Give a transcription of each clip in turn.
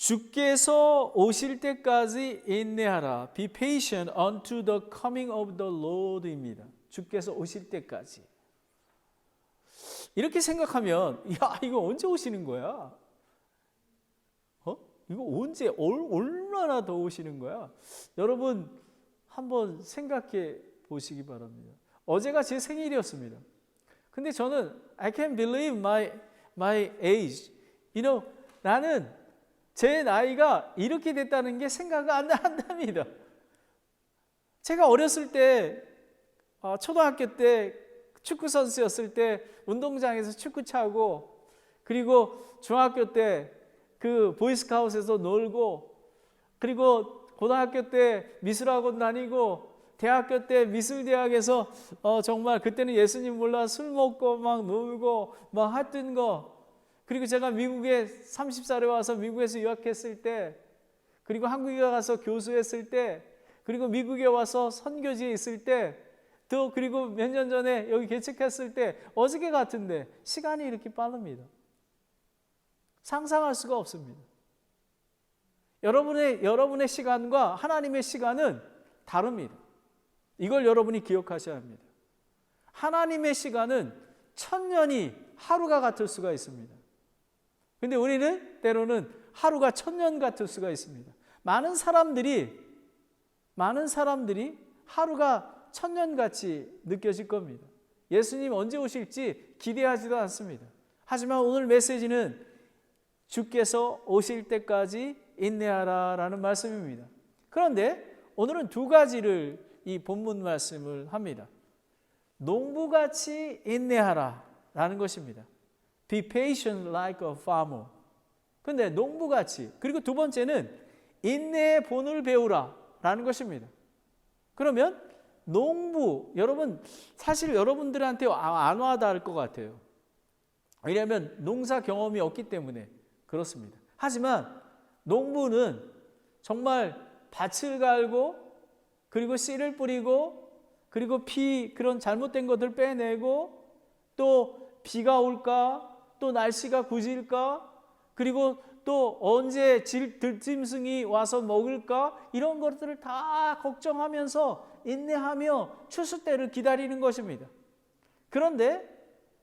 주께서 오실 때까지 인내하라. Be patient unto the coming of the Lord입니다. 주께서 오실 때까지. 이렇게 생각하면 야, 이거 언제 오시는 거야? 이거 언제 얼마나 더 오시는 거야? 여러분 한번 생각해 보시기 바랍니다. 어제가 제 생일이었습니다. 근데 저는 I can't believe my age. 나는 제 나이가 이렇게 됐다는 게 생각 안 난답니다. 제가 어렸을 때 초등학교 때 축구 선수였을 때 운동장에서 축구 차고, 그리고 중학교 때 그 보이스카웃에서 놀고, 그리고 고등학교 때 미술학원 다니고, 대학교 때 미술대학에서 정말 그때는 예수님 몰라 술 먹고 막 놀고 막 했던 거, 그리고 제가 미국에 30살에 와서 미국에서 유학했을 때, 그리고 한국에 가서 교수했을 때, 그리고 미국에 와서 선교지에 있을 때, 또 그리고 몇 년 전에 여기 개척했을 때, 어저께 같은데 시간이 이렇게 빠릅니다. 상상할 수가 없습니다. 여러분의 시간과 하나님의 시간은 다릅니다. 이걸 여러분이 기억하셔야 합니다. 하나님의 시간은 1000년이 하루가 같을 수가 있습니다. 근데 우리는 때로는 하루가 1000년 같을 수가 있습니다. 많은 사람들이 하루가 1000년 같이 느껴질 겁니다. 예수님 언제 오실지 기대하지도 않습니다. 하지만 오늘 메시지는 주께서 오실 때까지 인내하라 라는 말씀입니다. 그런데 오늘은 두 가지를 이 본문 말씀을 합니다. 농부같이 인내하라 라는 것입니다. Be patient like a farmer. 근데 농부같이, 그리고 두 번째는 인내의 본을 배우라 라는 것입니다. 그러면 농부, 여러분 사실 여러분들한테 안 와닿을 것 같아요. 왜냐하면 농사 경험이 없기 때문에 그렇습니다. 하지만 농부는 정말 밭을 갈고, 그리고 씨를 뿌리고, 그리고 그런 잘못된 것들 빼내고, 또 비가 올까, 또 날씨가 굳을까, 그리고 또 언제 들짐승이 와서 먹을까, 이런 것들을 다 걱정하면서 인내하며 추수 때를 기다리는 것입니다. 그런데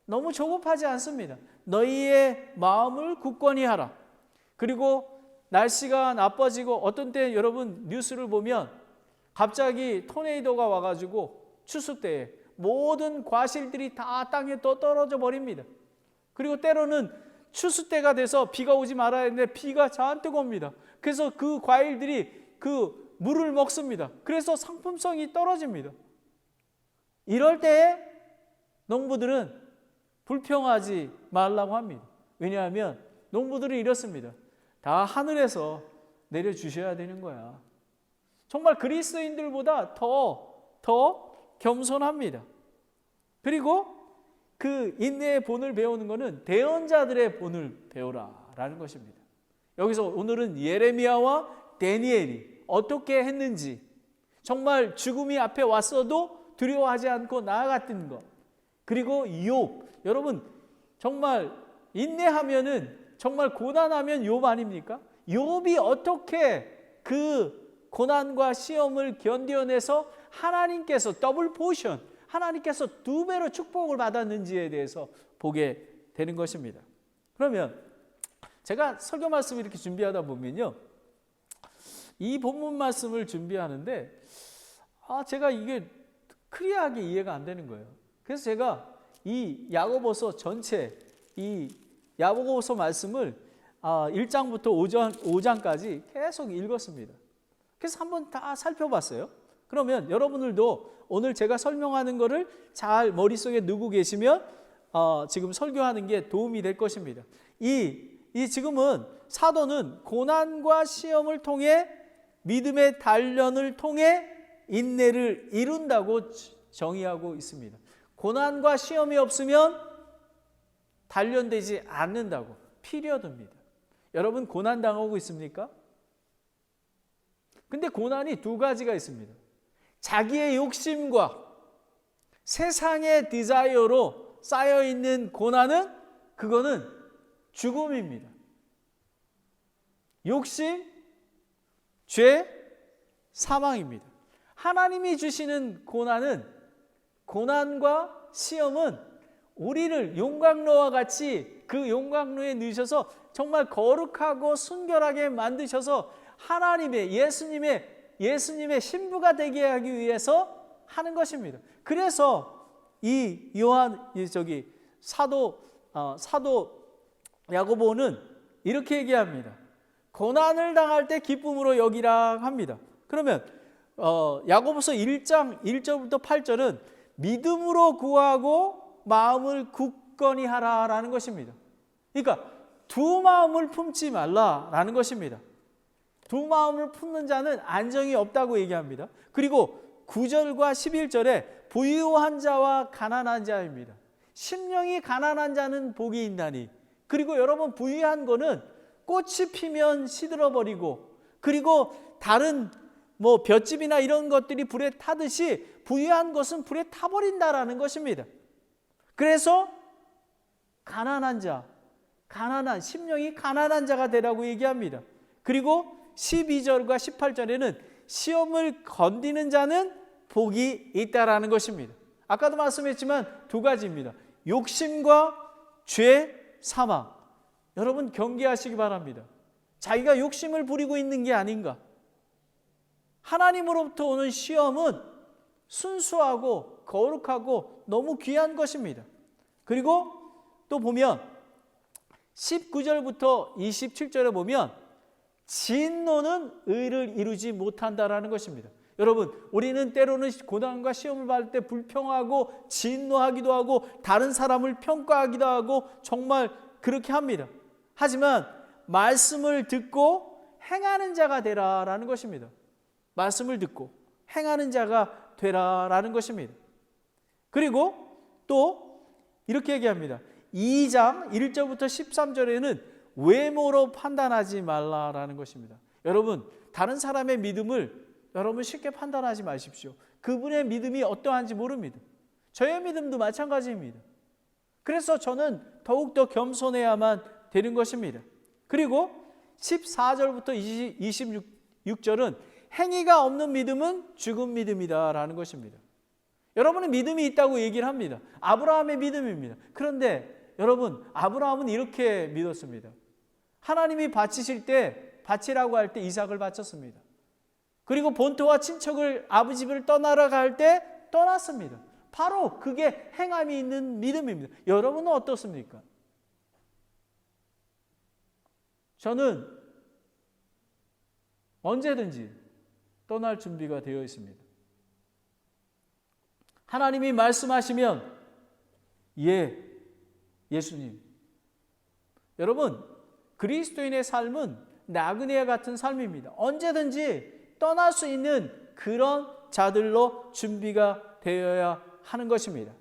너무 조급하지 않습니다. 너희의 마음을 굳건히 하라. 그리고 날씨가 나빠지고, 어떤 때 여러분 뉴스를 보면 갑자기 토네이도가 와가지고 추수 때에 모든 과실들이 다 땅에 떨어져 버립니다. 그리고 때로는 추수 때가 돼서 비가 오지 말아야 하는데 비가 잔뜩 옵니다. 그래서 그 과일들이 그 물을 먹습니다. 그래서 상품성이 떨어집니다. 이럴 때 농부들은 불평하지 말라고 합니다. 왜냐하면 농부들은 이렇습니다. 다 하늘에서 내려주셔야 되는 거야. 정말 그리스도인들보다 더 겸손합니다. 그리고 그 인내의 본을 배우는 것은 대언자들의 본을 배우라라는 것입니다. 여기서 오늘은 예레미야와 다니엘이 어떻게 했는지, 정말 죽음이 앞에 왔어도 두려워하지 않고 나아갔던 것, 그리고 욥, 여러분 정말 인내하면은, 정말 고난하면 욥 아닙니까? 욥이 어떻게 그 고난과 시험을 견뎌내서 하나님께서 더블 포션, 하나님께서 2배로 축복을 받았는지에 대해서 보게 되는 것입니다. 그러면 제가 설교 말씀을 이렇게 준비하다 보면요, 이 본문 말씀을 준비하는데 제가 이게 클리어하게 이해가 안 되는 거예요. 그래서 제가 이 야고보서 전체, 이 야고보서 말씀을 1장부터 5장까지 계속 읽었습니다. 그래서 한번 다 살펴봤어요. 그러면 여러분들도 오늘 제가 설명하는 거를 잘 머릿속에 넣고 계시면 지금 설교하는 게 도움이 될 것입니다. 지금은 사도는 고난과 시험을 통해, 믿음의 단련을 통해 인내를 이룬다고 정의하고 있습니다. 고난과 시험이 없으면 단련되지 않는다고, 피리어드입니다. 여러분 고난 당하고 있습니까? 근데 고난이 두 가지가 있습니다. 자기의 욕심과 세상의 디자이어로 쌓여있는 고난은, 그거는 죽음입니다. 욕심, 죄, 사망입니다. 하나님이 주시는 고난과 시험은 우리를 용광로와 같이 그 용광로에 넣으셔서 정말 거룩하고 순결하게 만드셔서 하나님의 예수님의 신부가 되게 하기 위해서 하는 것입니다. 그래서 이 사도 야고보는 이렇게 얘기합니다. 고난을 당할 때 기쁨으로 여기라 합니다. 그러면 야고보서 1장 1절부터 8절은 믿음으로 구하고 마음을 굳건히 하라라는 것입니다. 그러니까 두 마음을 품지 말라라는 것입니다. 두 마음을 품는 자는 안정이 없다고 얘기합니다. 그리고 9절과 11절에 부유한 자와 가난한 자입니다. 심령이 가난한 자는 복이 있나니. 그리고 여러분, 부유한 거는 꽃이 피면 시들어버리고, 그리고 다른 볏짚이나 이런 것들이 불에 타듯이 부유한 것은 불에 타버린다라는 것입니다. 그래서 심령이 가난한 자가 되라고 얘기합니다. 그리고 12절과 18절에는 시험을 건디는 자는 복이 있다라는 것입니다. 아까도 말씀했지만 두 가지입니다. 욕심과 죄, 사망. 여러분, 경계하시기 바랍니다. 자기가 욕심을 부리고 있는 게 아닌가. 하나님으로부터 오는 시험은 순수하고 거룩하고 너무 귀한 것입니다. 그리고 또 보면 19절부터 27절에 보면 진노는 의를 이루지 못한다라는 것입니다. 여러분, 우리는 때로는 고난과 시험을 받을 때 불평하고 진노하기도 하고 다른 사람을 평가하기도 하고 정말 그렇게 합니다. 하지만 말씀을 듣고 행하는 자가 되라라는 것입니다. 말씀을 듣고 행하는 자가 되라라는 것입니다. 그리고 또 이렇게 얘기합니다. 2장 1절부터 13절에는 외모로 판단하지 말라라는 것입니다. 여러분, 다른 사람의 믿음을 여러분 쉽게 판단하지 마십시오. 그분의 믿음이 어떠한지 모릅니다. 저의 믿음도 마찬가지입니다. 그래서 저는 더욱더 겸손해야만 되는 것입니다. 그리고 14절부터 26절은 행위가 없는 믿음은 죽은 믿음이다라는 것입니다. 여러분은 믿음이 있다고 얘기를 합니다. 아브라함의 믿음입니다. 그런데 여러분, 아브라함은 이렇게 믿었습니다. 하나님이 바치실 때, 바치라고 할 때 이삭을 바쳤습니다. 그리고 본토와 친척을, 아버지 집을 떠나러 갈 때 떠났습니다. 바로 그게 행함이 있는 믿음입니다. 여러분은 어떻습니까? 저는 언제든지 떠날 준비가 되어 있습니다. 하나님이 말씀하시면 예수님. 여러분, 그리스도인의 삶은 나그네와 같은 삶입니다. 언제든지 떠날 수 있는 그런 자들로 준비가 되어야 하는 것입니다.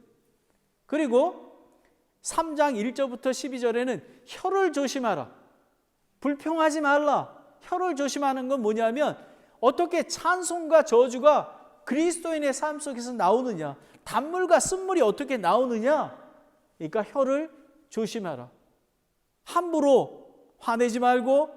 그리고 3장 1절부터 12절에는 혀를 조심하라. 불평하지 말라. 혀를 조심하는 건 뭐냐면 어떻게 찬송과 저주가 그리스도인의 삶 속에서 나오느냐, 단물과 쓴물이 어떻게 나오느냐. 그러니까 혀를 조심하라. 함부로 화내지 말고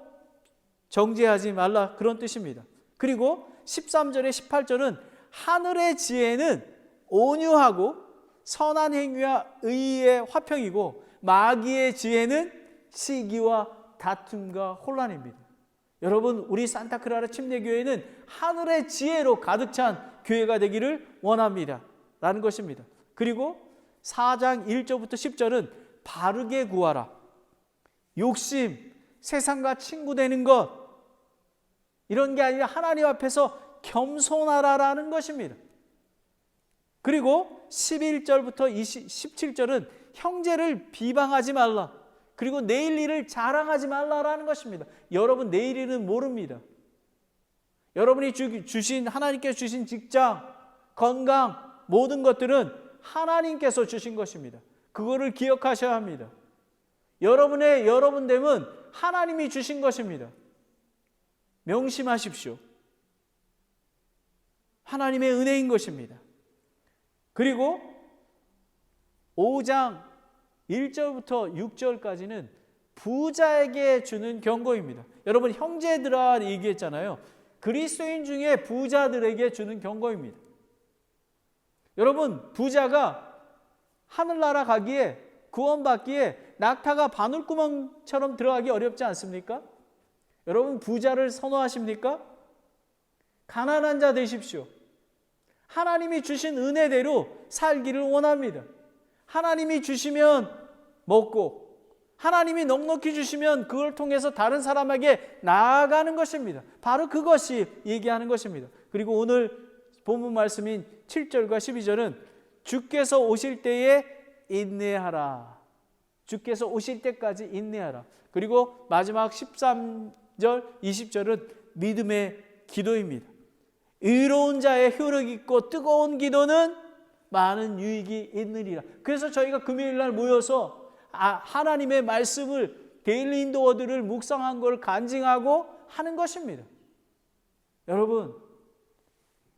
정죄하지 말라, 그런 뜻입니다. 그리고 13절에 18절은 하늘의 지혜는 온유하고 선한 행위와 의의 화평이고 마귀의 지혜는 시기와 다툼과 혼란입니다. 여러분, 우리 산타크라라 침례교회는 하늘의 지혜로 가득 찬 교회가 되기를 원합니다 라는 것입니다. 그리고 4장 1절부터 10절은 바르게 구하라. 욕심, 세상과 친구 되는 것, 이런 게 아니라 하나님 앞에서 겸손하라라는 것입니다. 그리고 11절부터 17절은 형제를 비방하지 말라. 그리고 내일 일을 자랑하지 말라라는 것입니다. 여러분, 내일 일은 모릅니다. 여러분이 하나님께서 주신 직장, 건강, 모든 것들은 하나님께서 주신 것입니다. 그거를 기억하셔야 합니다. 여러분의 여러분됨은 하나님이 주신 것입니다. 명심하십시오. 하나님의 은혜인 것입니다. 그리고 5장 1절부터 6절까지는 부자에게 주는 경고입니다. 여러분 형제들아 얘기했잖아요. 그리스도인 중에 부자들에게 주는 경고입니다. 여러분 부자가 하늘나라 가기에 구원받기에 낙타가 바늘구멍처럼 들어가기 어렵지 않습니까? 여러분 부자를 선호하십니까? 가난한 자 되십시오. 하나님이 주신 은혜대로 살기를 원합니다. 하나님이 주시면 먹고 하나님이 넉넉히 주시면 그걸 통해서 다른 사람에게 나아가는 것입니다. 바로 그것이 얘기하는 것입니다. 그리고 오늘 본문 말씀인 7절과 12절은 주께서 오실 때에 인내하라. 주께서 오실 때까지 인내하라. 그리고 마지막 13절, 20절은 믿음의 기도입니다. 의로운 자의 효력 있고 뜨거운 기도는 많은 유익이 있느니라. 그래서 저희가 금요일 날 모여서 하나님의 말씀을 데일리 인도 워드를 묵상한 걸 간증하고 하는 것입니다. 여러분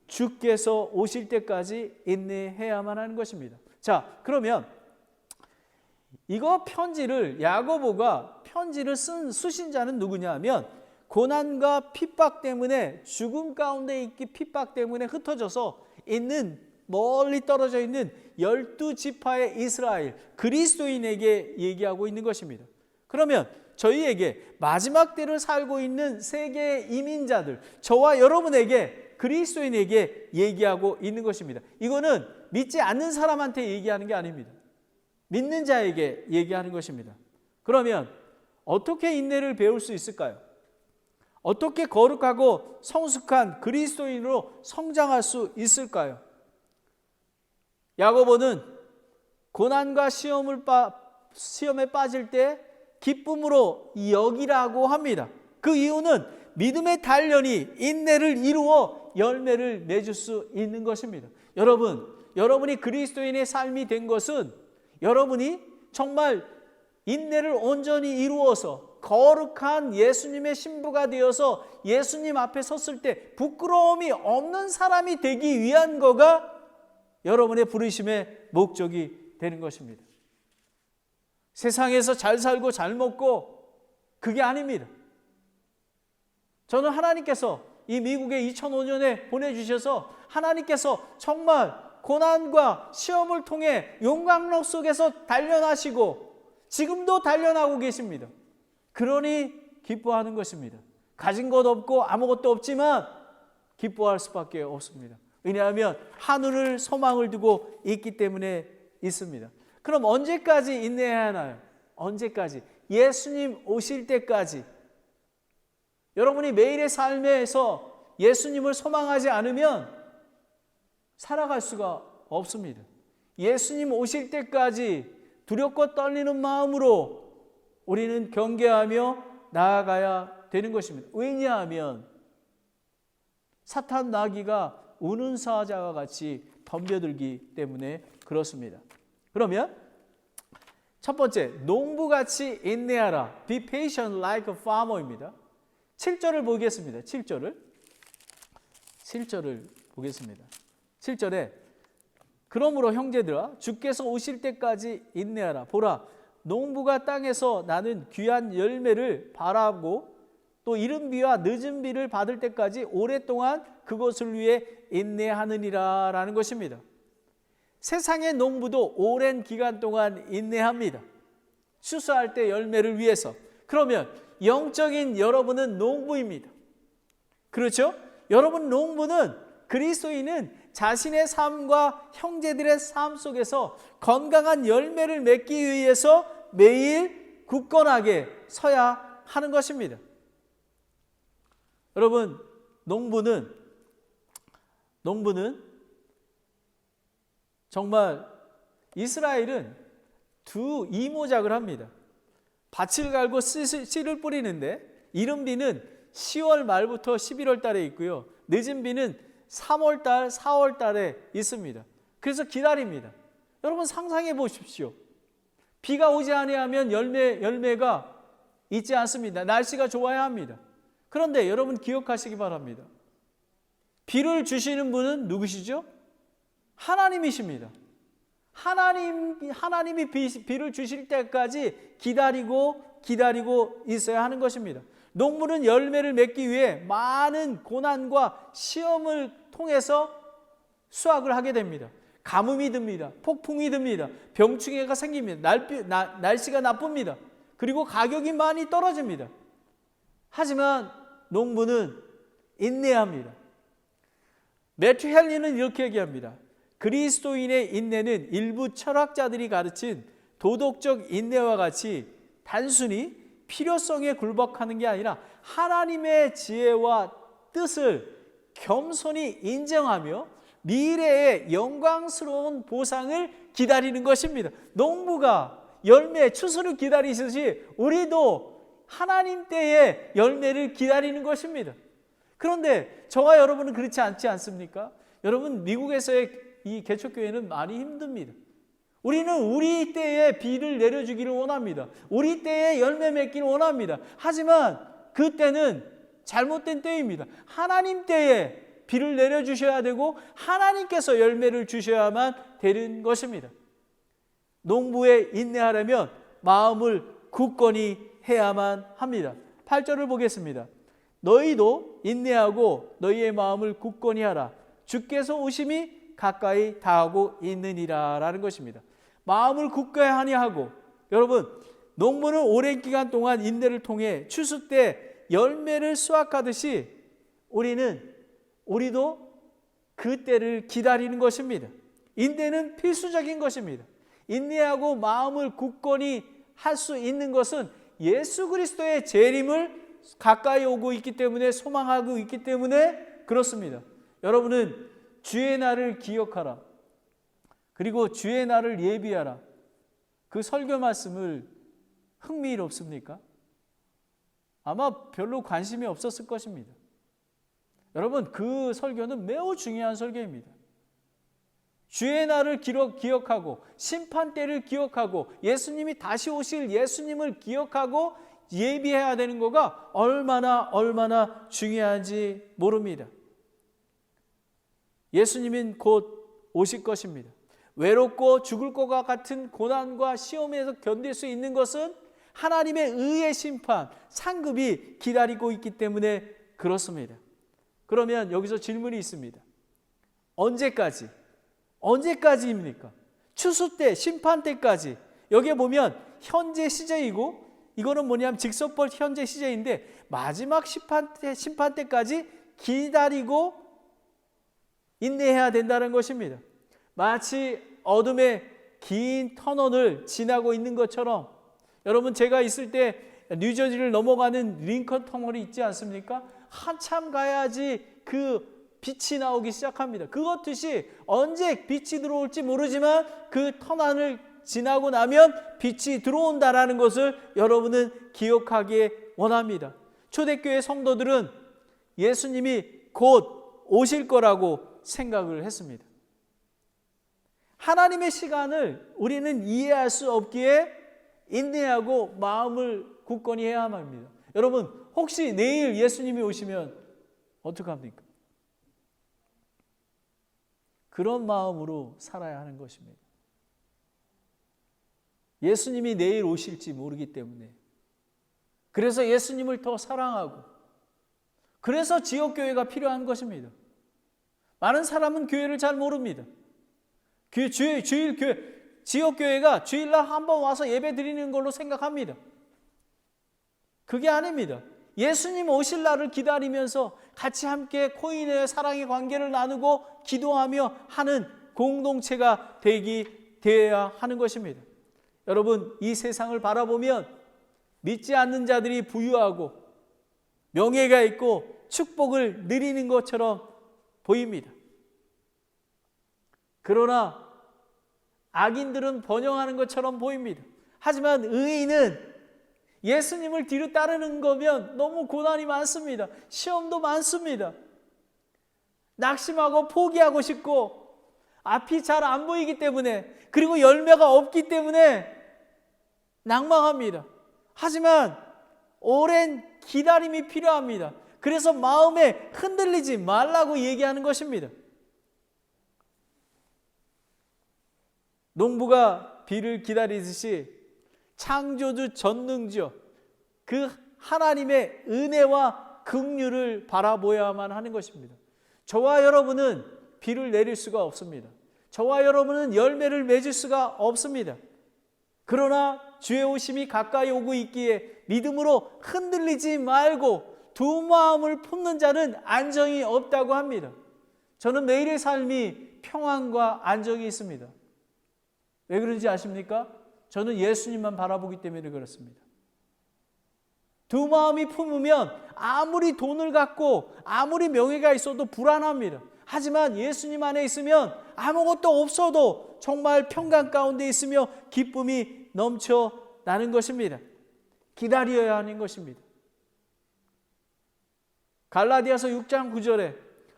주께서 오실 때까지 인내해야만 하는 것입니다. 자, 그러면 이거 편지를 야고보가 편지를 쓴 수신자는 누구냐 하면 고난과 핍박 때문에 죽음 가운데 있기 핍박 때문에 흩어져서 있는 멀리 떨어져 있는 12지파의 이스라엘 그리스도인에게 얘기하고 있는 것입니다. 그러면 저희에게 마지막 때를 살고 있는 세계의 이민자들 저와 여러분에게 그리스도인에게 얘기하고 있는 것입니다. 이거는 믿지 않는 사람한테 얘기하는 게 아닙니다. 믿는 자에게 얘기하는 것입니다. 그러면 어떻게 인내를 배울 수 있을까요? 어떻게 거룩하고 성숙한 그리스도인으로 성장할 수 있을까요? 야고보는 고난과 시험에 빠질 때 기쁨으로 여기라고 합니다. 그 이유는 믿음의 단련이 인내를 이루어 열매를 맺을 수 있는 것입니다. 여러분이 그리스도인의 삶이 된 것은 여러분이 정말 인내를 온전히 이루어서 거룩한 예수님의 신부가 되어서 예수님 앞에 섰을 때 부끄러움이 없는 사람이 되기 위한 거가 여러분의 부르심의 목적이 되는 것입니다. 세상에서 잘 살고 잘 먹고 그게 아닙니다. 저는 하나님께서 이 미국에 2005년에 보내주셔서 하나님께서 정말 고난과 시험을 통해 용광로 속에서 단련하시고 지금도 단련하고 계십니다. 그러니 기뻐하는 것입니다. 가진 것 없고 아무것도 없지만 기뻐할 수밖에 없습니다. 왜냐하면 하늘을 소망을 두고 있기 때문에 있습니다. 그럼 언제까지 인내해야 하나요? 언제까지? 예수님 오실 때까지. 여러분이 매일의 삶에서 예수님을 소망하지 않으면 살아갈 수가 없습니다. 예수님 오실 때까지 두렵고 떨리는 마음으로 우리는 경계하며 나아가야 되는 것입니다. 왜냐하면 사탄 나귀가 우는 사자와 같이 덤벼들기 때문에 그렇습니다. 그러면 첫 번째, 농부같이 인내하라. Be patient like a farmer입니다. 7절을 보겠습니다. 7절을 보겠습니다. 7절에 그러므로 형제들아 주께서 오실 때까지 인내하라. 보라 농부가 땅에서 나는 귀한 열매를 바라고 또 이른 비와 늦은 비를 받을 때까지 오랫동안 그것을 위해 인내하느니라 라는 것입니다. 세상의 농부도 오랜 기간 동안 인내합니다. 추수할 때 열매를 위해서. 그러면 영적인 여러분은 농부입니다. 그렇죠? 여러분 농부는 그리스도인은 자신의 삶과 형제들의 삶 속에서 건강한 열매를 맺기 위해서 매일 굳건하게 서야 하는 것입니다. 여러분 농부는 정말 이스라엘은 두 이모작을 합니다. 밭을 갈고 씨를 뿌리는데 이른 비는 10월 말부터 11월 달에 있고요. 늦은 비는 3월 달, 4월 달에 있습니다. 그래서 기다립니다. 여러분 상상해 보십시오. 비가 오지 아니하면 열매가 있지 않습니다. 날씨가 좋아야 합니다. 그런데 여러분 기억하시기 바랍니다. 비를 주시는 분은 누구시죠? 하나님이십니다. 하나님이 비를 주실 때까지 기다리고 있어야 하는 것입니다. 농부는 열매를 맺기 위해 많은 고난과 시험을 통해서 수확을 하게 됩니다. 가뭄이 듭니다. 폭풍이 듭니다. 병충해가 생깁니다. 날씨가 나쁩니다. 그리고 가격이 많이 떨어집니다. 하지만 농부는 인내합니다. 매튜 헨리는 이렇게 얘기합니다. 그리스도인의 인내는 일부 철학자들이 가르친 도덕적 인내와 같이 단순히 필요성에 굴복하는 게 아니라 하나님의 지혜와 뜻을 겸손히 인정하며 미래의 영광스러운 보상을 기다리는 것입니다. 농부가 열매, 추수를 기다리듯이 우리도 하나님 때의 열매를 기다리는 것입니다. 그런데 저와 여러분은 그렇지 않지 않습니까? 여러분, 미국에서의 이 개척교회는 많이 힘듭니다. 우리는 우리 때에 비를 내려주기를 원합니다. 우리 때에 열매 맺기를 원합니다. 하지만 그때는 잘못된 때입니다. 하나님 때에 비를 내려주셔야 되고 하나님께서 열매를 주셔야만 되는 것입니다. 농부에 인내하려면 마음을 굳건히 해야만 합니다. 8절을 보겠습니다. 너희도 인내하고 너희의 마음을 굳건히 하라. 주께서 오심이 가까이 다하고 있느니라 라는 것입니다. 마음을 굳건히 하고, 여러분, 농부는 오랜 기간 동안 인내를 통해 추수 때 열매를 수확하듯이 우리도 그 때를 기다리는 것입니다. 인내는 필수적인 것입니다. 인내하고 마음을 굳건히 할 수 있는 것은 예수 그리스도의 재림을 가까이 오고 있기 때문에, 소망하고 있기 때문에 그렇습니다. 여러분은 주의 날을 기억하라, 그리고 주의 날을 예비하라, 그 설교 말씀을 흥미롭습니까? 아마 별로 관심이 없었을 것입니다. 여러분, 그 설교는 매우 중요한 설교입니다. 주의 날을 기억하고 심판 때를 기억하고 예수님이 다시 오실 예수님을 기억하고 예비해야 되는 거가 얼마나 중요한지 모릅니다. 예수님은 곧 오실 것입니다. 외롭고 죽을 것과 같은 고난과 시험에서 견딜 수 있는 것은 하나님의 의의 심판, 상급이 기다리고 있기 때문에 그렇습니다. 그러면 여기서 질문이 있습니다. 언제까지입니까? 추수 때, 심판 때까지. 여기에 보면 현재 시제이고, 이거는 뭐냐면 직설법 현재 시제인데, 마지막 심판 때까지 기다리고 인내해야 된다는 것입니다. 마치 어둠의 긴 터널을 지나고 있는 것처럼, 여러분, 제가 있을 때 뉴저지를 넘어가는 링컨 터널이 있지 않습니까? 한참 가야지 그 빛이 나오기 시작합니다. 그렇듯이 언제 빛이 들어올지 모르지만 그 터널을 지나고 나면 빛이 들어온다라는 것을 여러분은 기억하기 원합니다. 초대교회 성도들은 예수님이 곧 오실 거라고 생각을 했습니다. 하나님의 시간을 우리는 이해할 수 없기에 인내하고 마음을 굳건히 해야만 합니다. 여러분, 혹시 내일 예수님이 오시면 어떡합니까? 그런 마음으로 살아야 하는 것입니다. 예수님이 내일 오실지 모르기 때문에, 그래서 예수님을 더 사랑하고, 그래서 지역교회가 필요한 것입니다. 많은 사람은 교회를 잘 모릅니다. 주일교회, 지역교회가 주일날 한번 와서 예배 드리는 걸로 생각합니다. 그게 아닙니다. 예수님 오실 날을 기다리면서 같이 함께 코인의 사랑의 관계를 나누고 기도하며 하는 공동체가 되어야 하는 것입니다. 여러분, 이 세상을 바라보면 믿지 않는 자들이 부유하고 명예가 있고 축복을 누리는 것처럼 보입니다. 그러나 악인들은 번영하는 것처럼 보입니다. 하지만 의인은 예수님을 뒤로 따르는 거면 너무 고난이 많습니다. 시험도 많습니다. 낙심하고 포기하고 싶고 앞이 잘 안 보이기 때문에, 그리고 열매가 없기 때문에 낭망합니다. 하지만 오랜 기다림이 필요합니다. 그래서 마음에 흔들리지 말라고 얘기하는 것입니다. 농부가 비를 기다리듯이 창조주 전능주 그 하나님의 은혜와 긍휼을 바라보야만 하는 것입니다. 저와 여러분은 비를 내릴 수가 없습니다. 저와 여러분은 열매를 맺을 수가 없습니다. 그러나 주의 오심이 가까이 오고 있기에 믿음으로 흔들리지 말고 두 마음을 품는 자는 안정이 없다고 합니다. 저는 매일의 삶이 평안과 안정이 있습니다. 왜 그런지 아십니까? 저는 예수님만 바라보기 때문에 그렇습니다. 두 마음이 품으면 아무리 돈을 갖고 아무리 명예가 있어도 불안합니다. 하지만 예수님 안에 있으면 아무것도 없어도 정말 평강 가운데 있으며 기쁨이 넘쳐나는 것입니다. 기다려야 하는 것입니다. 갈라디아서 6장 9절에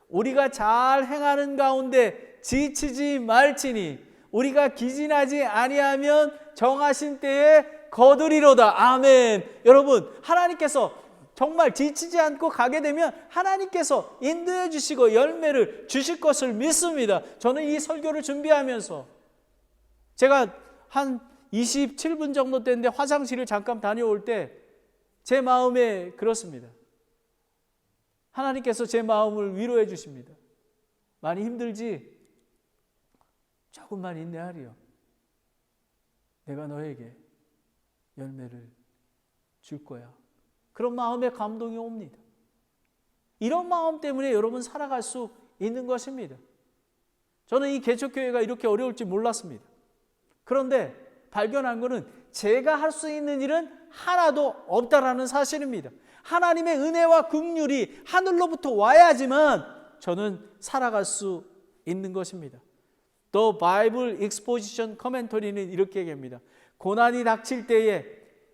우리가 잘 행하는 가운데 지치지 말지니 우리가 기진하지 아니하면 정하신 때에 거두리로다. 아멘. 여러분, 하나님께서 정말 지치지 않고 가게 되면 하나님께서 인도해 주시고 열매를 주실 것을 믿습니다. 저는 이 설교를 준비하면서 제가 한 27분 정도 됐는데 화장실을 잠깐 다녀올 때 제 마음에 그렇습니다. 하나님께서 제 마음을 위로해 주십니다. 많이 힘들지? 조금만 인내하리요. 내가 너에게 열매를 줄 거야. 그런 마음에 감동이 옵니다. 이런 마음 때문에 여러분 살아갈 수 있는 것입니다. 저는 이 개척교회가 이렇게 어려울 줄 몰랐습니다. 그런데 발견한 것은 제가 할 수 있는 일은 하나도 없다라는 사실입니다. 하나님의 은혜와 긍휼이 하늘로부터 와야지만 저는 살아갈 수 있는 것입니다. The Bible Exposition Commentary는 이렇게 얘기합니다. 고난이 닥칠 때에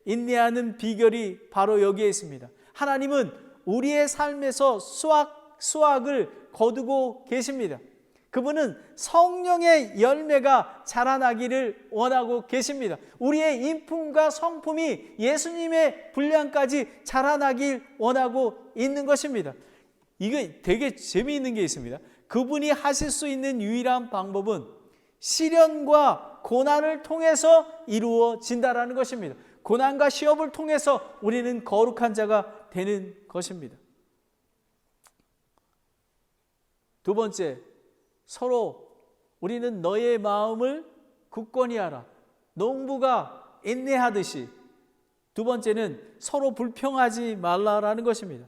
인내하는 비결이 바로 여기에 있습니다. 하나님은 우리의 삶에서 수확을 거두고 계십니다. 그분은 성령의 열매가 자라나기를 원하고 계십니다. 우리의 인품과 성품이 예수님의 분량까지 자라나길 원하고 있는 것입니다. 이게 되게 재미있는 게 있습니다. 그분이 하실 수 있는 유일한 방법은 시련과 고난을 통해서 이루어진다라는 것입니다. 고난과 시험을 통해서 우리는 거룩한 자가 되는 것입니다. 두 번째, 서로 우리는 너의 마음을 굳건히 하라. 농부가 인내하듯이. 두 번째는 서로 불평하지 말라라는 것입니다.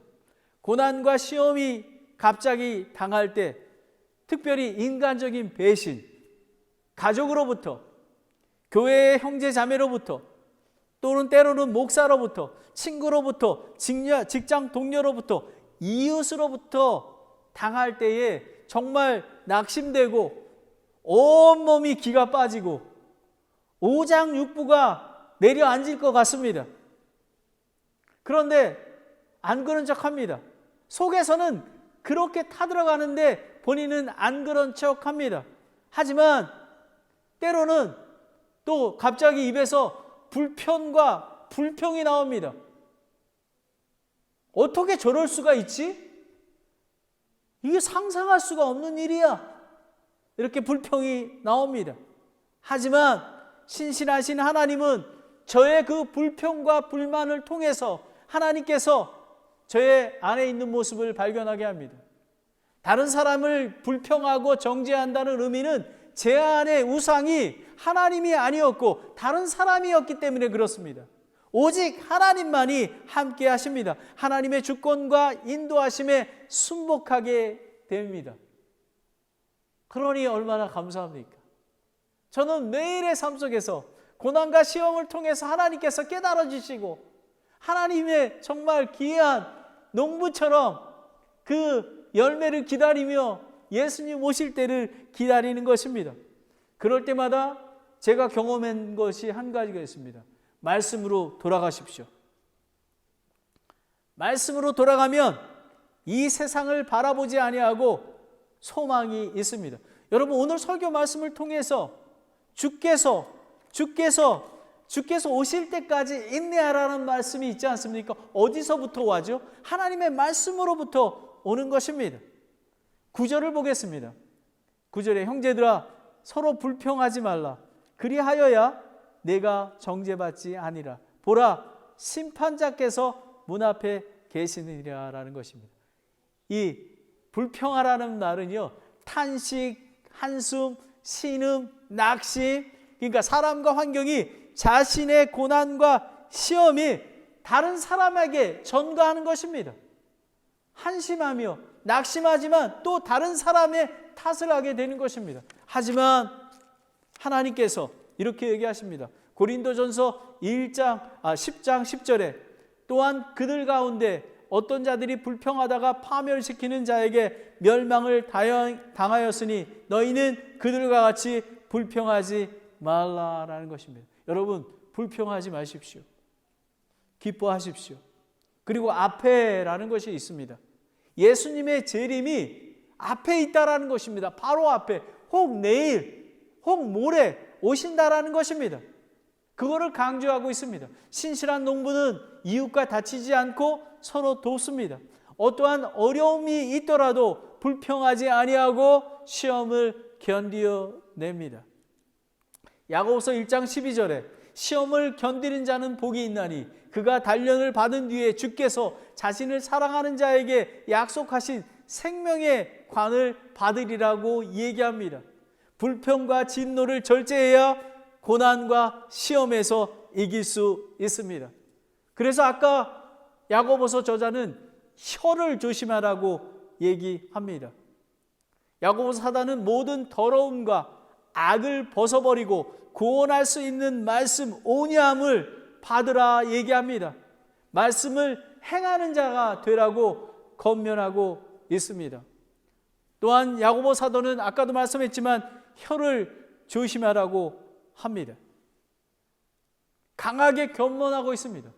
고난과 시험이 갑자기 당할 때 특별히 인간적인 배신, 가족으로부터, 교회의 형제 자매로부터, 또는 때로는 목사로부터, 친구로부터, 직장 동료로부터, 이웃으로부터 당할 때에 정말 낙심되고 온몸이 기가 빠지고 오장육부가 내려앉을 것 같습니다. 그런데 안 그런 척합니다. 속에서는 그렇게 타들어가는데 본인은 안 그런 척합니다. 하지만 때로는 또 갑자기 입에서 불편과 불평이 나옵니다. 어떻게 저럴 수가 있지? 이게 상상할 수가 없는 일이야. 이렇게 불평이 나옵니다. 하지만 신실하신 하나님은 저의 그 불평과 불만을 통해서 하나님께서 저의 안에 있는 모습을 발견하게 합니다. 다른 사람을 불평하고 정죄한다는 의미는 제 안의 우상이 하나님이 아니었고 다른 사람이었기 때문에 그렇습니다. 오직 하나님만이 함께 하십니다. 하나님의 주권과 인도하심에 순복하게 됩니다. 그러니 얼마나 감사합니까? 저는 매일의 삶 속에서 고난과 시험을 통해서 하나님께서 깨달아 주시고 하나님의 정말 귀한 농부처럼 그 열매를 기다리며 예수님 오실 때를 기다리는 것입니다. 그럴 때마다 제가 경험한 것이 한 가지가 있습니다. 말씀으로 돌아가십시오. 말씀으로 돌아가면 이 세상을 바라보지 아니하고 소망이 있습니다. 여러분, 오늘 설교 말씀을 통해서 주께서 오실 때까지 인내하라는 말씀이 있지 않습니까? 어디서부터 와죠? 하나님의 말씀으로부터 오는 것입니다. 9절을 보겠습니다. 9절에 형제들아 서로 불평하지 말라. 그리하여야 내가 정죄받지 아니라. 보라, 심판자께서 문 앞에 계시느니라라는 것입니다. 이 불평하라는 말은요, 탄식, 한숨, 신음, 낙심, 그러니까 사람과 환경이 자신의 고난과 시험이 다른 사람에게 전가하는 것입니다. 한심하며 낙심하지만 또 다른 사람의 탓을 하게 되는 것입니다. 하지만 하나님께서 이렇게 얘기하십니다. 고린도전서 10장 10절에 또한 그들 가운데 어떤 자들이 불평하다가 파멸시키는 자에게 멸망을 당하였으니 너희는 그들과 같이 불평하지 말라라는 것입니다. 여러분, 불평하지 마십시오. 기뻐하십시오. 그리고 앞에라는 것이 있습니다. 예수님의 재림이 앞에 있다라는 것입니다. 바로 앞에, 혹 내일, 혹 모레 오신다라는 것입니다. 그거를 강조하고 있습니다. 신실한 농부는 이웃과 다치지 않고 서로 돕습니다. 어떠한 어려움이 있더라도 불평하지 아니하고 시험을 견디어냅니다. 야고보서 1장 12절에 시험을 견디는 자는 복이 있나니 그가 단련을 받은 뒤에 주께서 자신을 사랑하는 자에게 약속하신 생명의 관을 받으리라고 얘기합니다. 불평과 진노를 절제해야 고난과 시험에서 이길 수 있습니다. 그래서 아까 야고보서 저자는 혀를 조심하라고 얘기합니다. 야고보서 사도는 모든 더러움과 악을 벗어버리고 구원할 수 있는 말씀 온유함을 받으라 얘기합니다. 말씀을 행하는 자가 되라고 권면하고 있습니다. 또한 야고보 사도는 아까도 말씀했지만 혀를 조심하라고 합니다. 강하게 권면하고 있습니다.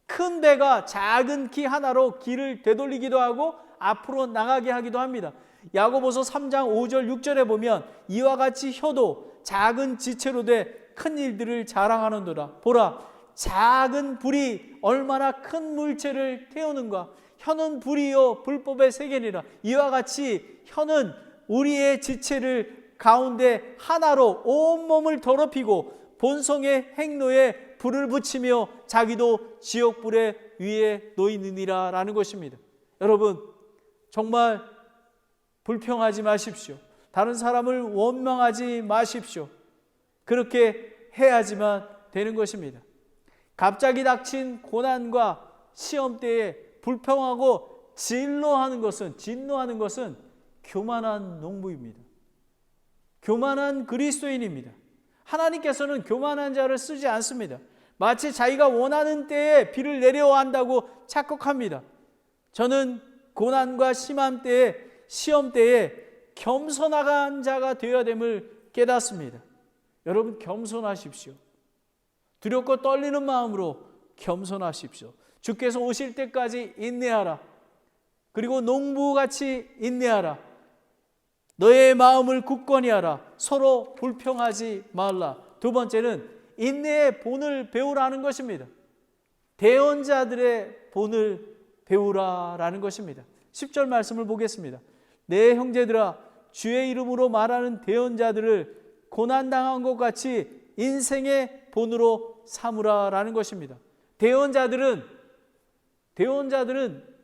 큰 배가 작은 키 하나로 길을 되돌리기도 하고 앞으로 나가게 하기도 합니다. 야고보서 3장 5절 6절에 보면 이와 같이 혀도 작은 지체로 돼 큰 일들을 자랑하는도다. 보라, 작은 불이 얼마나 큰 물체를 태우는가. 혀는 불이요 불법의 세계니라. 이와 같이 혀는 우리의 지체를 가운데 하나로 온몸을 더럽히고 본성의 행로에 불을 붙이며 자기도 지옥불의 위에 놓이느니라 라는 것입니다. 여러분, 정말 불평하지 마십시오. 다른 사람을 원망하지 마십시오. 그렇게 해야지만 되는 것입니다. 갑자기 닥친 고난과 시험 때에 불평하고 진노하는 것은 교만한 농부입니다. 교만한 그리스도인입니다. 하나님께서는 교만한 자를 쓰지 않습니다. 마치 자기가 원하는 때에 비를 내려야 한다고 착각합니다. 저는 고난과 심한 때에, 시험 때에 겸손한 자가 되어야 됨을 깨닫습니다. 여러분, 겸손하십시오. 두렵고 떨리는 마음으로 겸손하십시오. 주께서 오실 때까지 인내하라. 그리고 농부같이 인내하라. 너의 마음을 굳건히 하라. 서로 불평하지 말라. 두 번째는 인내의 본을 배우라는 것입니다. 대언자들의 본을 배우라라는 것입니다. 10절 말씀을 보겠습니다. 내 형제들아, 주의 이름으로 말하는 대언자들을 고난당한 것 같이 인생의 본으로 삼으라라는 것입니다. 대언자들은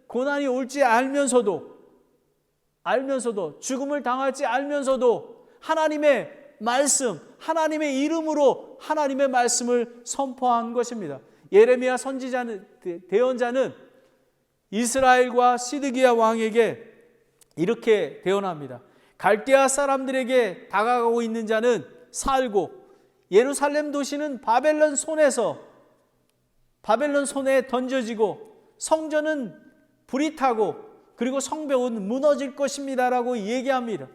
고난이 올지 알면서도 죽음을 당할지 알면서도 하나님의 말씀, 하나님의 이름으로 하나님의 말씀을 선포한 것입니다. 예레미야 선지자는, 대언자는 이스라엘과 시드기야 왕에게 이렇게 대언합니다. 갈대아 사람들에게 다가가고 있는 자는 살고 예루살렘 도시는 바벨론 손에 던져지고 성전은 불이 타고 그리고 성벽은 무너질 것입니다 라고 얘기합니다.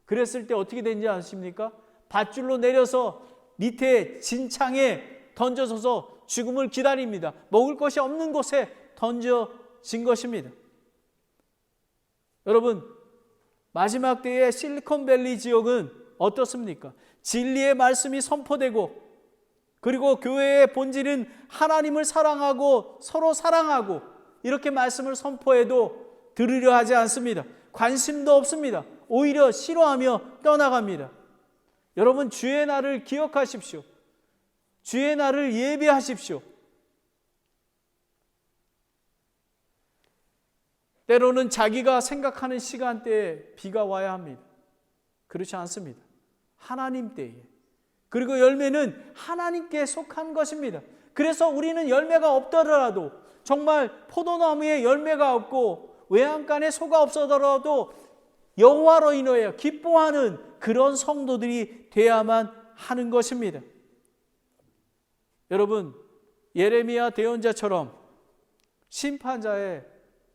그랬을 때 어떻게 되는지 아십니까? 밧줄로 내려서 밑에 진창에 던져서서 죽음을 기다립니다. 먹을 것이 없는 곳에 던져진 것입니다. 여러분, 마지막 때의 실리콘밸리 지역은 어떻습니까? 진리의 말씀이 선포되고 그리고 교회의 본질은 하나님을 사랑하고 서로 사랑하고 이렇게 말씀을 선포해도 들으려 하지 않습니다. 관심도 없습니다. 오히려 싫어하며 떠나갑니다. 여러분, 주의 날을 기억하십시오. 주의 날을 예배하십시오. 때로는 자기가 생각하는 시간대에 비가 와야 합니다. 그렇지 않습니다. 하나님 때에. 그리고 열매는 하나님께 속한 것입니다. 그래서 우리는 열매가 없더라도, 정말 포도나무에 열매가 없고 외양간에 소가 없어더라도 여호와로 인하여 기뻐하는 그런 성도들이 돼야만 하는 것입니다. 여러분, 예레미야 대언자처럼 심판자의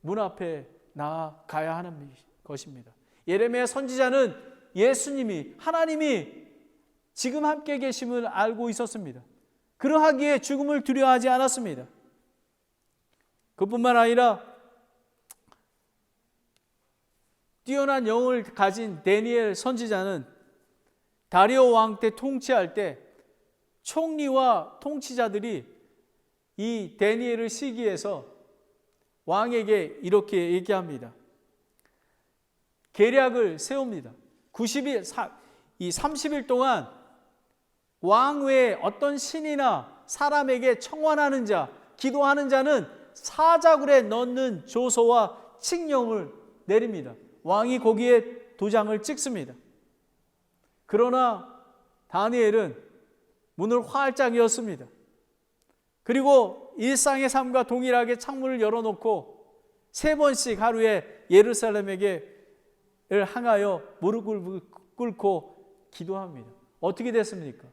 문 앞에 나아가야 하는 것입니다. 예레미야 선지자는 예수님이, 하나님이 지금 함께 계심을 알고 있었습니다. 그러하기에 죽음을 두려워하지 않았습니다. 그뿐만 아니라 뛰어난 영을 가진 다니엘 선지자는 다리오 왕 때 통치할 때 총리와 통치자들이 이 다니엘을 시기해서 왕에게 이렇게 얘기합니다. 계략을 세웁니다. 30일 동안 왕 외에 어떤 신이나 사람에게 청원하는 자, 기도하는 자는 사자굴에 넣는 조서와 칙령을 내립니다. 왕이 거기에 도장을 찍습니다. 그러나 다니엘은 문을 활짝 열었습니다. 그리고 일상의 삶과 동일하게 창문을 열어놓고 3번씩 하루에 예루살렘에게 향하여 무릎을 꿇고 기도합니다. 어떻게 됐습니까?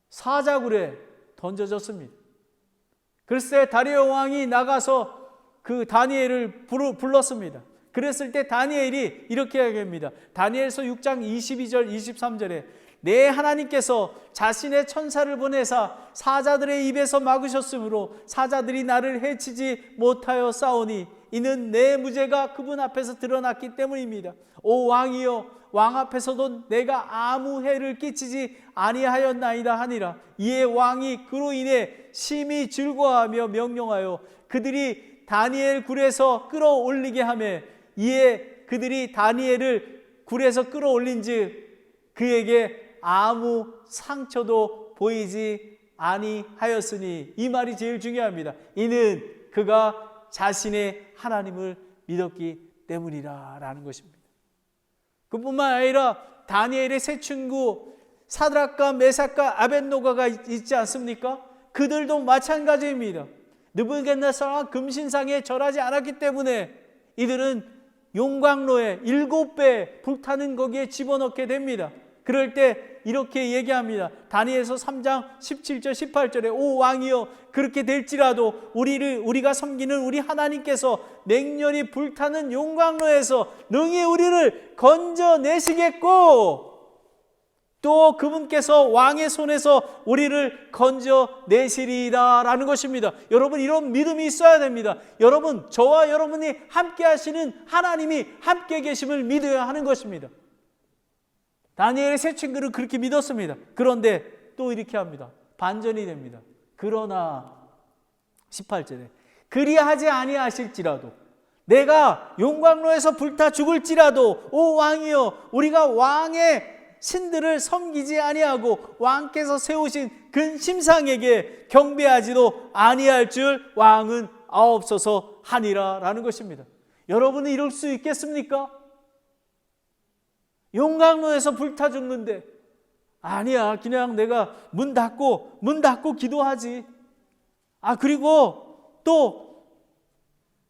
사자굴에 던져졌습니다. 글쎄 다리오 왕이 나가서 그 다니엘을 불렀습니다. 그랬을 때 다니엘이 이렇게 얘기합니다. 다니엘서 6장 22절 23절에 내 하나님께서 자신의 천사를 보내사 사자들의 입에서 막으셨으므로 사자들이 나를 해치지 못하여 싸우니 이는 내 무죄가 그분 앞에서 드러났기 때문입니다. 오 왕이여, 왕 앞에서도 내가 아무 해를 끼치지 아니하였나이다 하니라. 이에 왕이 그로 인해 심히 즐거워하며 명령하여 그들이 다니엘 굴에서 끌어올리게 하며, 이에 그들이 다니엘을 굴에서 끌어올린즉 그에게 아무 상처도 보이지 아니하였으니, 이 말이 제일 중요합니다. 이는 그가 자신의 하나님을 믿었기 때문이라 라는 것입니다. 그뿐만 아니라 다니엘의 세 친구 사드락과 메삭과 아벳노가가 있지 않습니까? 그들도 마찬가지입니다. 느부갓네살과 금신상에 절하지 않았기 때문에 이들은 용광로에 7배 불타는 거기에 집어넣게 됩니다. 그럴 때 이렇게 얘기합니다. 다니엘서 3장 17절 18절에 오 왕이여, 그렇게 될지라도 우리가 섬기는 우리 하나님께서 맹렬히 불타는 용광로에서 능히 우리를 건져내시겠고, 또 그분께서 왕의 손에서 우리를 건져내시리라 라는 것입니다. 여러분, 이런 믿음이 있어야 됩니다. 여러분, 저와 여러분이 함께 하시는 하나님이 함께 계심을 믿어야 하는 것입니다. 다니엘의 세 친구를 그렇게 믿었습니다. 그런데 또 이렇게 합니다. 반전이 됩니다. 그러나 18절에 그리하지 아니하실지라도, 내가 용광로에서 불타 죽을지라도 오 왕이여, 우리가 왕의 신들을 섬기지 아니하고 왕께서 세우신 근심상에게 경배하지도 아니할 줄 왕은 아옵소서 하니라 라는 것입니다. 여러분은 이럴 수 있겠습니까? 용광로에서 불타 죽는데 아니야, 그냥 내가 문 닫고 기도하지. 그리고 또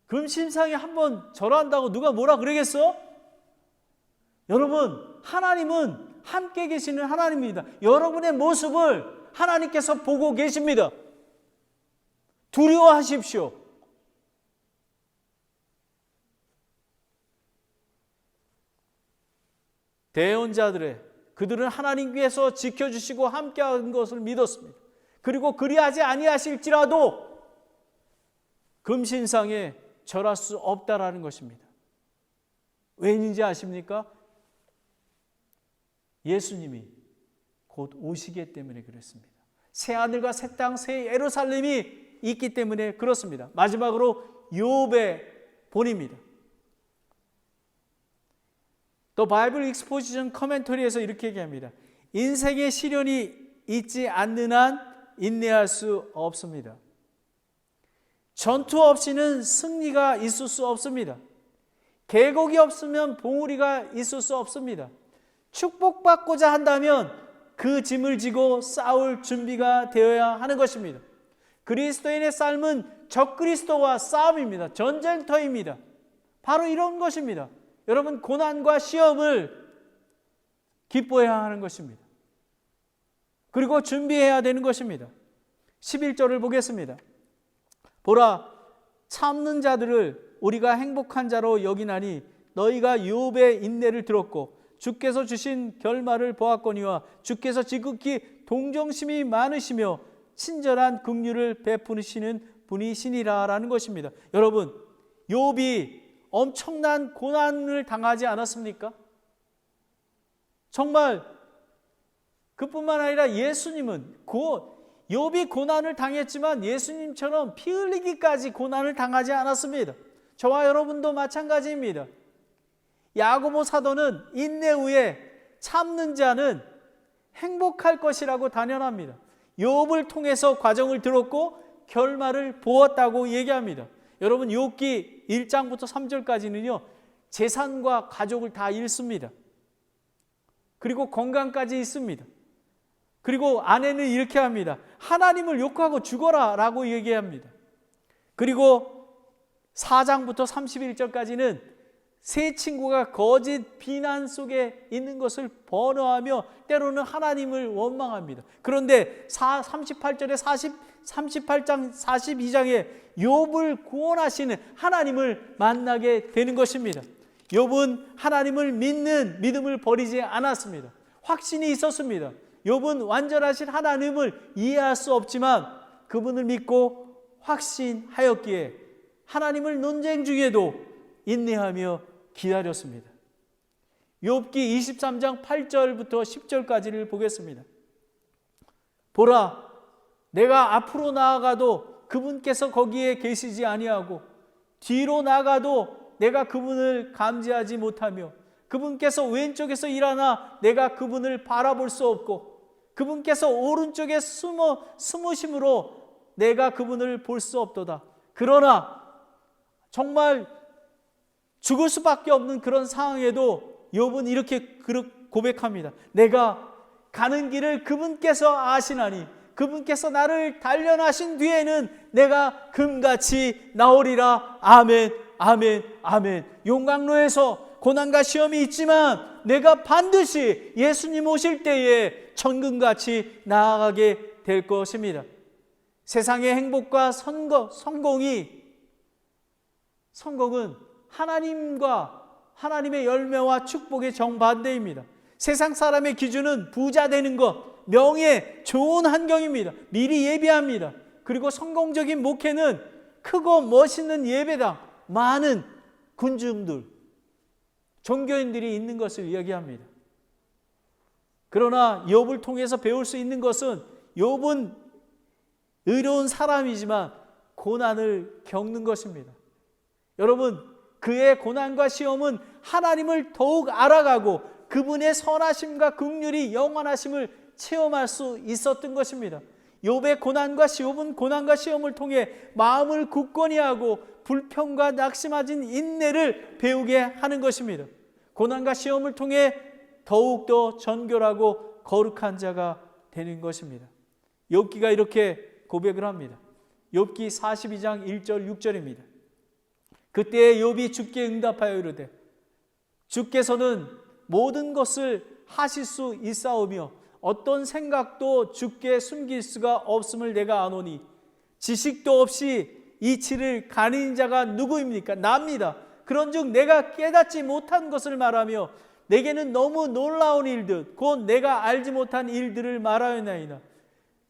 금심상에 한번 절한다고 누가 뭐라 그러겠어? 여러분, 하나님은 함께 계시는 하나님입니다. 여러분의 모습을 하나님께서 보고 계십니다. 두려워하십시오. 대언자들의 그들은 하나님께서 지켜주시고 함께하는 것을 믿었습니다. 그리고 그리하지 아니하실지라도 금신상에 절할 수 없다라는 것입니다. 왜인지 아십니까? 예수님이 곧 오시기 때문에 그렇습니다. 새 하늘과 새 땅, 새 예루살렘이 있기 때문에 그렇습니다. 마지막으로 욥의 본입니다. 또 바이블 익스포지션 커멘터리에서 이렇게 얘기합니다. 인생의 시련이 있지 않는 한 인내할 수 없습니다. 전투 없이는 승리가 있을 수 없습니다. 계곡이 없으면 봉우리가 있을 수 없습니다. 축복받고자 한다면 그 짐을 지고 싸울 준비가 되어야 하는 것입니다. 그리스도인의 삶은 적그리스도와 싸움입니다. 전쟁터입니다. 바로 이런 것입니다. 여러분, 고난과 시험을 기뻐해야 하는 것입니다. 그리고 준비해야 되는 것입니다. 11절을 보겠습니다. 보라, 참는 자들을 우리가 행복한 자로 여기나니 너희가 욥의 인내를 들었고 주께서 주신 결말을 보았거니와 주께서 지극히 동정심이 많으시며 친절한 긍휼을 베푸시는 분이시니라 라는 것입니다. 여러분, 욥이 엄청난 고난을 당하지 않았습니까? 정말 그뿐만 아니라 예수님은 욥이 고난을 당했지만 예수님처럼 피 흘리기까지 고난을 당하지 않았습니다. 저와 여러분도 마찬가지입니다. 야고보 사도는 인내 후에 참는 자는 행복할 것이라고 단언합니다. 욥을 통해서 과정을 들었고 결말을 보았다고 얘기합니다. 여러분, 욥기 1장부터 3절까지는요 재산과 가족을 다 잃습니다. 그리고 건강까지 있습니다. 그리고 아내는 이렇게 합니다. 하나님을 욕하고 죽어라 라고 얘기합니다. 그리고 4장부터 31절까지는 세 친구가 거짓 비난 속에 있는 것을 번어하며 때로는 하나님을 원망합니다. 그런데 38절에 38장 42장에 욥을 구원하시는 하나님을 만나게 되는 것입니다. 욥은 하나님을 믿는 믿음을 버리지 않았습니다. 확신이 있었습니다. 욥은 완전하신 하나님을 이해할 수 없지만 그분을 믿고 확신하였기에 하나님을 논쟁 중에도 인내하며 기다렸습니다. 욥기 23장 8절부터 10절까지를 보겠습니다. 보라, 내가 앞으로 나아가도 그분께서 거기에 계시지 아니하고 뒤로 나가도 내가 그분을 감지하지 못하며 그분께서 왼쪽에서 일하나 내가 그분을 바라볼 수 없고 그분께서 오른쪽에 숨으심으로 내가 그분을 볼 수 없도다. 그러나 정말 죽을 수밖에 없는 그런 상황에도 욥은 이렇게 고백합니다. 내가 가는 길을 그분께서 아시나니 그분께서 나를 단련하신 뒤에는 내가 금같이 나오리라. 아멘, 아멘, 아멘. 용광로에서 고난과 시험이 있지만 내가 반드시 예수님 오실 때에 천금같이 나아가게 될 것입니다. 세상의 행복과 성공은 하나님과 하나님의 열매와 축복의 정반대입니다. 세상 사람의 기준은 부자 되는 것, 명예, 좋은 환경입니다. 미리 예배합니다. 그리고 성공적인 목회는 크고 멋있는 예배당, 많은 군중들, 종교인들이 있는 것을 이야기합니다. 그러나 욥을 통해서 배울 수 있는 것은 욥은 의로운 사람이지만 고난을 겪는 것입니다. 여러분, 그의 고난과 시험은 하나님을 더욱 알아가고 그분의 선하심과 긍휼이 영원하심을 체험할 수 있었던 것입니다. 욥의 고난과 시험을 통해 마음을 굳건히 하고 불평과 낙심하진 인내를 배우게 하는 것입니다. 고난과 시험을 통해 더욱더 정결하고 거룩한 자가 되는 것입니다. 욥기가 이렇게 고백을 합니다. 욥기 42장 1절 6절입니다. 그때 욥이 주께 응답하여 이르되 주께서는 모든 것을 하실 수 있사오며 어떤 생각도 주께 숨길 수가 없음을 내가 아노니 지식도 없이 이치를 가리는 자가 누구입니까? 납니다. 그런즉 내가 깨닫지 못한 것을 말하며 내게는 너무 놀라운 일들 곧 내가 알지 못한 일들을 말하였나이다.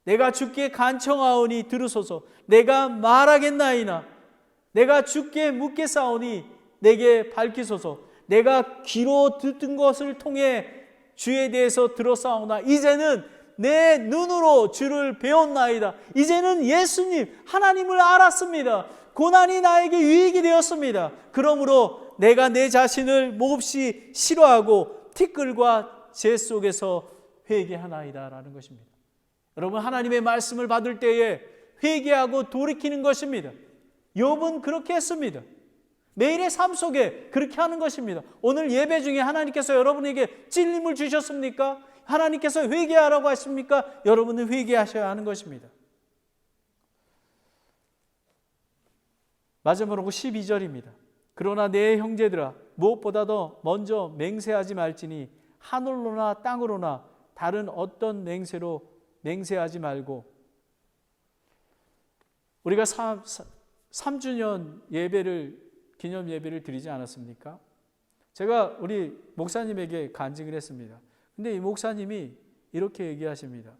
내가 주께 간청하오니 들으소서. 내가 말하겠나이나 내가 주께 묻겠사오니 내게 밝히소서. 내가 귀로 듣는 것을 통해 주에 대해서 들었사오나 이제는 내 눈으로 주를 배웠나이다. 이제는 예수님 하나님을 알았습니다. 고난이 나에게 유익이 되었습니다. 그러므로 내가 내 자신을 몹시 싫어하고 티끌과 재 속에서 회개하나이다 라는 것입니다. 여러분, 하나님의 말씀을 받을 때에 회개하고 돌이키는 것입니다. 욥은 그렇게 했습니다. 매일의 삶 속에 그렇게 하는 것입니다. 오늘 예배 중에 하나님께서 여러분에게 찔림을 주셨습니까? 하나님께서 회개하라고 하십니까? 여러분은 회개하셔야 하는 것입니다. 마지막으로 12절입니다. 그러나 내 형제들아 무엇보다도 먼저 맹세하지 말지니 하늘로나 땅으로나 다른 어떤 맹세로 맹세하지 말고. 우리가 3주년 예배를 기념 예배를 드리지 않았습니까? 제가 우리 목사님에게 간증을 했습니다. 근데 이 목사님이 이렇게 얘기하십니다.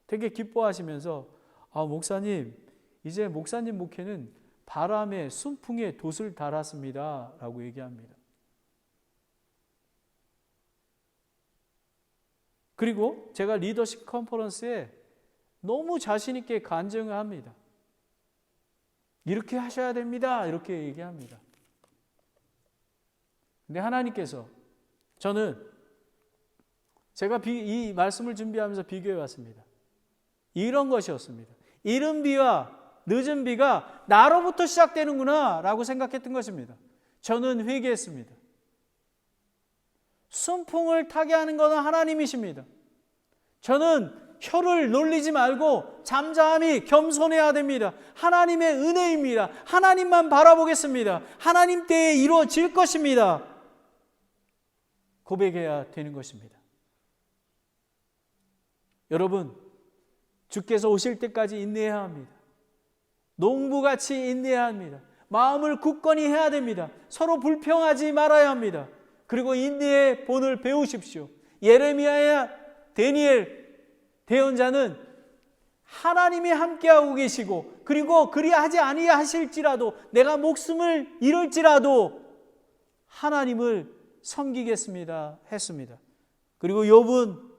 되게 기뻐하시면서 목사님, 이제 목사님 목회는 바람에 순풍에 돛을 달았습니다 라고 얘기합니다. 그리고 제가 리더십 컨퍼런스에 너무 자신 있게 간증을 합니다. 이렇게 하셔야 됩니다 이렇게 얘기합니다. 근데 하나님께서, 저는 제가 이 말씀을 준비하면서 비교해 봤습니다. 이런 것이었습니다. 이른 비와 늦은 비가 나로부터 시작되는구나 라고 생각했던 것입니다. 저는 회개했습니다. 순풍을 타게 하는 것은 하나님이십니다. 저는 혀를 놀리지 말고 잠잠히 겸손해야 됩니다. 하나님의 은혜입니다. 하나님만 바라보겠습니다. 하나님 때에 이루어질 것입니다. 고백해야 되는 것입니다. 여러분, 주께서 오실 때까지 인내해야 합니다. 농부같이 인내해야 합니다. 마음을 굳건히 해야 됩니다. 서로 불평하지 말아야 합니다. 그리고 인내의 본을 배우십시오. 예레미야야 다니엘 대언자는 하나님이 함께하고 계시고, 그리고 그리하지 아니하실지라도 내가 목숨을 잃을지라도 하나님을 섬기겠습니다 했습니다. 그리고 욥은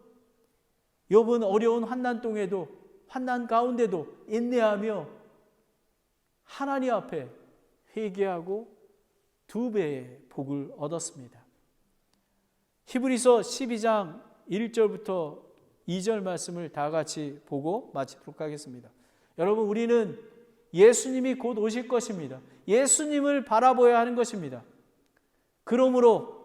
어려운 환난 가운데도 인내하며 하나님 앞에 회개하고 2배의 복을 얻었습니다. 히브리서 12장 1절부터 2절 말씀을 다 같이 보고 마치도록 하겠습니다. 여러분, 우리는 예수님이 곧 오실 것입니다. 예수님을 바라보아야 하는 것입니다. 그러므로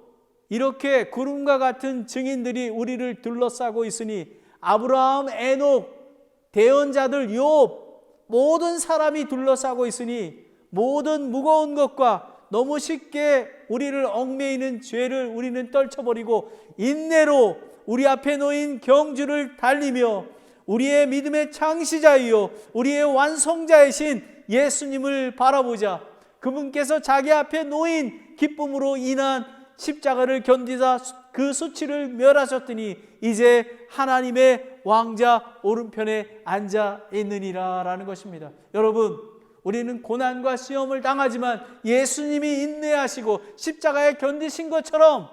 이렇게 구름과 같은 증인들이 우리를 둘러싸고 있으니 아브라함, 에녹, 대언자들, 욥, 모든 사람이 둘러싸고 있으니 모든 무거운 것과 너무 쉽게 우리를 얽매이는 죄를 우리는 떨쳐버리고 인내로 우리 앞에 놓인 경주를 달리며 우리의 믿음의 창시자이요 우리의 완성자이신 예수님을 바라보자. 그분께서 자기 앞에 놓인 기쁨으로 인한 십자가를 견디사 그 수치를 멸하셨더니 이제 하나님의 왕자 오른편에 앉아 있느니라 라는 것입니다. 여러분, 우리는 고난과 시험을 당하지만 예수님이 인내하시고 십자가에 견디신 것처럼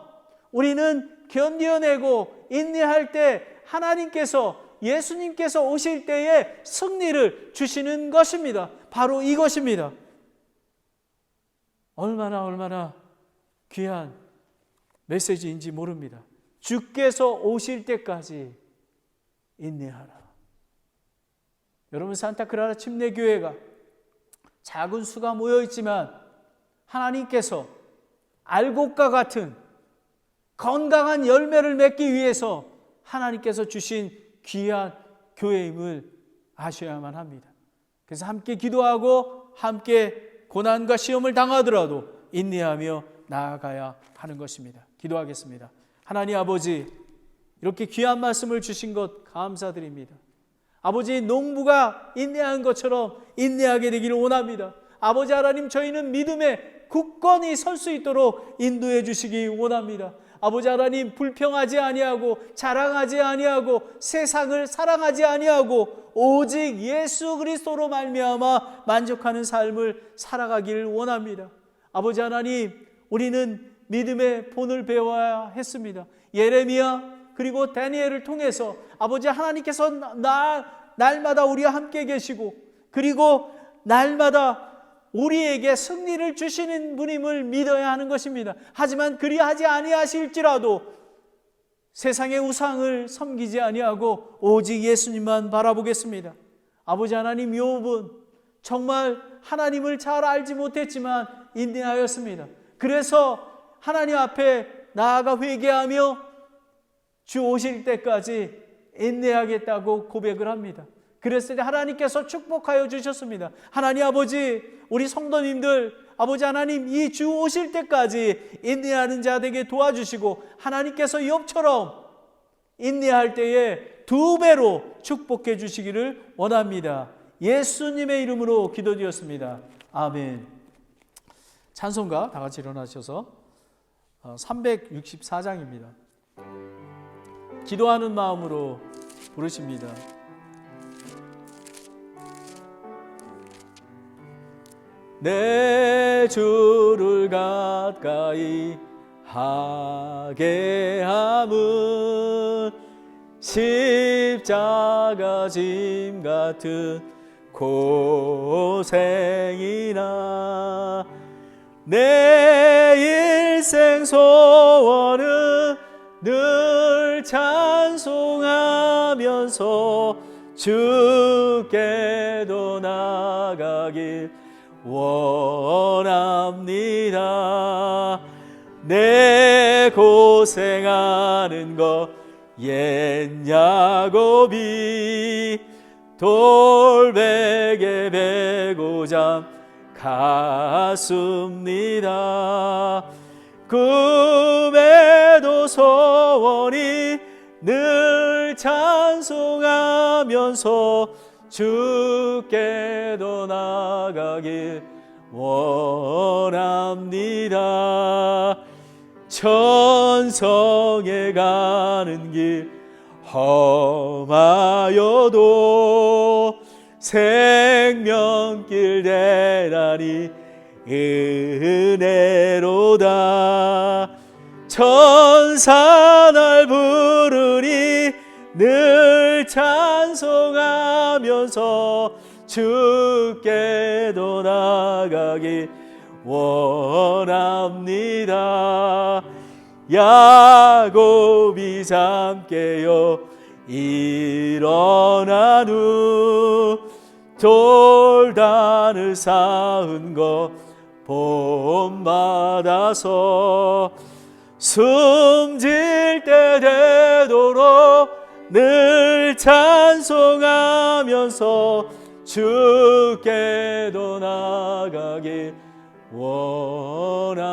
우리는 견뎌내고 인내할 때 하나님께서, 예수님께서 오실 때에 승리를 주시는 것입니다. 바로 이것입니다. 얼마나 귀한 메시지인지 모릅니다. 주께서 오실 때까지 인내하라. 여러분, 산타크라라 침례교회가 작은 수가 모여있지만 하나님께서 알곡과 같은 건강한 열매를 맺기 위해서 하나님께서 주신 귀한 교회임을 아셔야만 합니다. 그래서 함께 기도하고 함께 고난과 시험을 당하더라도 인내하며 나아가야 하는 것입니다. 기도하겠습니다. 하나님 아버지, 이렇게 귀한 말씀을 주신 것 감사드립니다. 아버지, 농부가 인내한 것처럼 인내하게 되기를 원합니다. 아버지 하나님, 저희는 믿음에 굳건히 설 수 있도록 인도해 주시기 원합니다. 아버지 하나님, 불평하지 아니하고 자랑하지 아니하고 세상을 사랑하지 아니하고 오직 예수 그리스도로 말미암아 만족하는 삶을 살아가기를 원합니다. 아버지 하나님, 우리는 믿음의 본을 배워야 했습니다. 예레미야 그리고 다니엘을 통해서 아버지 하나님께서 날마다 우리와 함께 계시고 그리고 날마다 우리에게 승리를 주시는 분임을 믿어야 하는 것입니다. 하지만 그리하지 아니하실지라도 세상의 우상을 섬기지 아니하고 오직 예수님만 바라보겠습니다. 아버지 하나님, 욥은 정말 하나님을 잘 알지 못했지만 인내하였습니다. 그래서 하나님 앞에 나아가 회개하며 주 오실 때까지 인내하겠다고 고백을 합니다. 그랬을 때 하나님께서 축복하여 주셨습니다. 하나님 아버지, 우리 성도님들, 아버지 하나님, 이 주 오실 때까지 인내하는 자 되게 도와주시고 하나님께서 욥처럼 인내할 때에 2배로 축복해 주시기를 원합니다. 예수님의 이름으로 기도드렸습니다. 아멘. 찬송가 다 같이 일어나셔서 364장입니다. 기도하는 마음으로 부르십니다. 내 주를 가까이 하게 함은 십자가 짐 같은 고생이나 내 일생 소원은 늘 찬송하면서 주께도 나가길 원합니다. 내 고생하는 것 옛 야곱이 돌베개 베고잠 갔습니다. 꿈에도 소원이 늘 찬송하면서 주께도 나가길 원합니다. 천성에 가는 길 험하여도 생명길 대라니 은혜로다. 천사 날 부르니 늘 찬송하면서 주께도 나가길 원합니다. 야곱이 잠 깨어 일어난 후 돌단을 쌓은 것 본받아서 숨질 때 되도록 늘 찬송하면서 주께도 나가길 원합니다.